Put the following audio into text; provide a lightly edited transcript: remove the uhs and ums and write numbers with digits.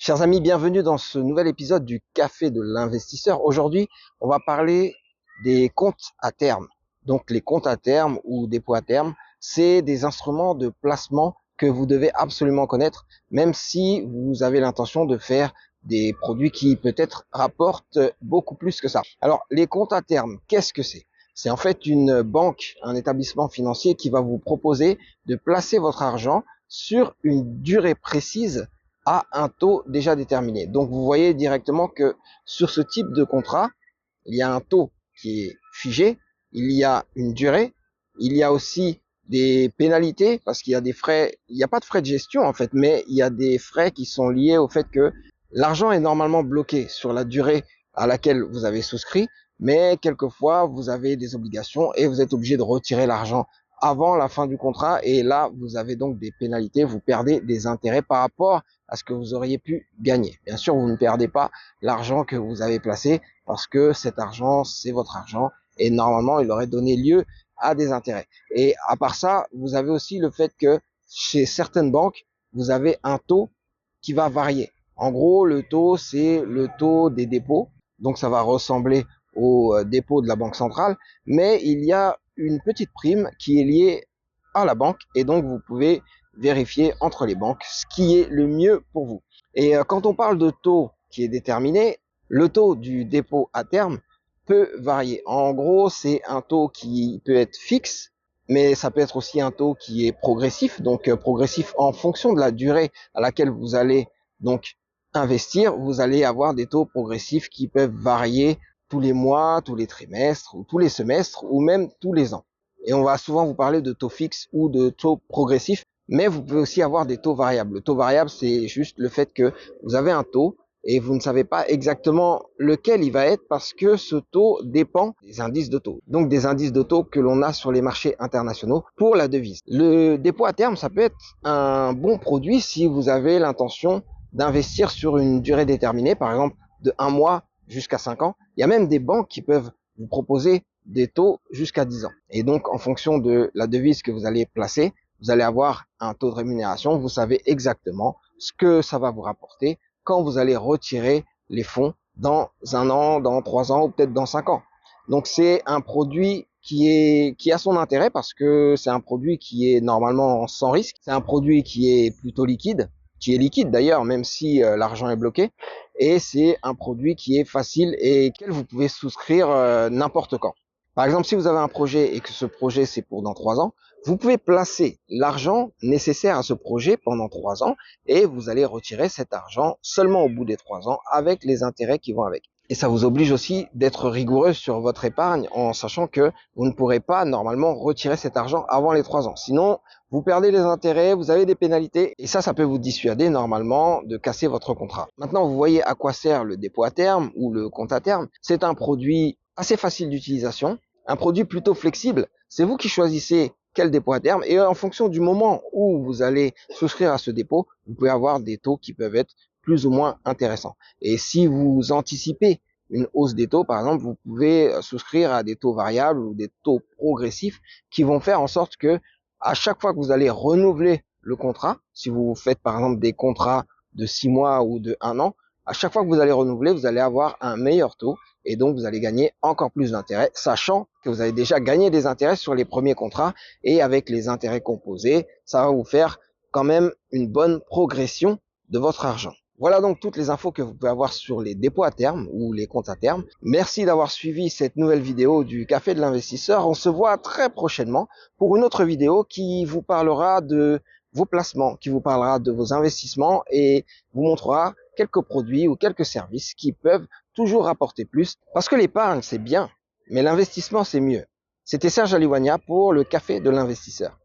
Chers amis, bienvenue dans ce nouvel épisode du Café de l'investisseur. Aujourd'hui, on va parler des comptes à terme. Donc les comptes à terme ou dépôts à terme, c'est des instruments de placement que vous devez absolument connaître, même si vous avez l'intention de faire des produits qui peut-être rapportent beaucoup plus que ça. Alors les comptes à terme, qu'est-ce que c'est? C'est en fait une banque, un établissement financier qui va vous proposer de placer votre argent sur une durée précise à un taux déjà déterminé. Donc vous voyez directement que sur ce type de contrat, il y a un taux qui est figé, il y a une durée, il y a aussi des pénalités parce qu'il y a des frais, il n'y a pas de frais de gestion en fait, mais il y a des frais qui sont liés au fait que l'argent est normalement bloqué sur la durée à laquelle vous avez souscrit, mais quelquefois vous avez des obligations et vous êtes obligé de retirer l'argent avant la fin du contrat et là vous avez donc des pénalités, vous perdez des intérêts par rapport à ce que vous auriez pu gagner. Bien sûr, vous ne perdez pas l'argent que vous avez placé parce que cet argent, c'est votre argent et normalement, il aurait donné lieu à des intérêts. Et à part ça, vous avez aussi le fait que chez certaines banques, vous avez un taux qui va varier. En gros, le taux, c'est le taux des dépôts. Donc, ça va ressembler au dépôt de la banque centrale, mais il y a une petite prime qui est liée à la banque et donc vous pouvez vérifier entre les banques ce qui est le mieux pour vous. Et quand on parle de taux qui est déterminé, le taux du dépôt à terme peut varier. En gros, c'est un taux qui peut être fixe, mais ça peut être aussi un taux qui est progressif, donc progressif en fonction de la durée à laquelle vous allez donc investir, vous allez avoir des taux progressifs qui peuvent varier tous les mois, tous les trimestres, ou tous les semestres, ou même tous les ans. Et on va souvent vous parler de taux fixes ou de taux progressifs, mais vous pouvez aussi avoir des taux variables. Le taux variable, c'est juste le fait que vous avez un taux et vous ne savez pas exactement lequel il va être parce que ce taux dépend des indices de taux. Donc des indices de taux que l'on a sur les marchés internationaux pour la devise. Le dépôt à terme, ça peut être un bon produit si vous avez l'intention d'investir sur une durée déterminée, par exemple de 1 mois jusqu'à 5 ans. Il y a même des banques qui peuvent vous proposer des taux jusqu'à 10 ans. Et donc, en fonction de la devise que vous allez placer, vous allez avoir un taux de rémunération. Vous savez exactement ce que ça va vous rapporter quand vous allez retirer les fonds dans 1 an, dans 3 ans ou peut-être dans 5 ans. Donc, c'est un produit qui a son intérêt parce que c'est un produit qui est normalement sans risque. C'est un produit qui est plutôt liquide, qui est liquide d'ailleurs, même si l'argent est bloqué. Et c'est un produit qui est facile et auquel vous pouvez souscrire n'importe quand. Par exemple, si vous avez un projet et que ce projet c'est pour dans 3 ans, vous pouvez placer l'argent nécessaire à ce projet pendant 3 ans et vous allez retirer cet argent seulement au bout des 3 ans avec les intérêts qui vont avec. Et ça vous oblige aussi d'être rigoureux sur votre épargne en sachant que vous ne pourrez pas normalement retirer cet argent avant les 3 ans. Sinon, vous perdez les intérêts, vous avez des pénalités et ça peut vous dissuader normalement de casser votre contrat. Maintenant, vous voyez à quoi sert le dépôt à terme ou le compte à terme. C'est un produit assez facile d'utilisation, un produit plutôt flexible. C'est vous qui choisissez quel dépôt à terme et en fonction du moment où vous allez souscrire à ce dépôt, vous pouvez avoir des taux qui peuvent être plus ou moins intéressants. Et si vous anticipez une hausse des taux, par exemple, vous pouvez souscrire à des taux variables ou des taux progressifs qui vont faire en sorte que à chaque fois que vous allez renouveler le contrat, si vous faites par exemple des contrats de 6 mois ou de 1 an, à chaque fois que vous allez renouveler, vous allez avoir un meilleur taux et donc vous allez gagner encore plus d'intérêts, sachant que vous avez déjà gagné des intérêts sur les premiers contrats et avec les intérêts composés, ça va vous faire quand même une bonne progression de votre argent. Voilà donc toutes les infos que vous pouvez avoir sur les dépôts à terme ou les comptes à terme. Merci d'avoir suivi cette nouvelle vidéo du Café de l'investisseur. On se voit très prochainement pour une autre vidéo qui vous parlera de vos placements, qui vous parlera de vos investissements et vous montrera quelques produits ou quelques services qui peuvent toujours rapporter plus. Parce que l'épargne, c'est bien, mais l'investissement, c'est mieux. C'était Serge Aliwania pour le Café de l'investisseur.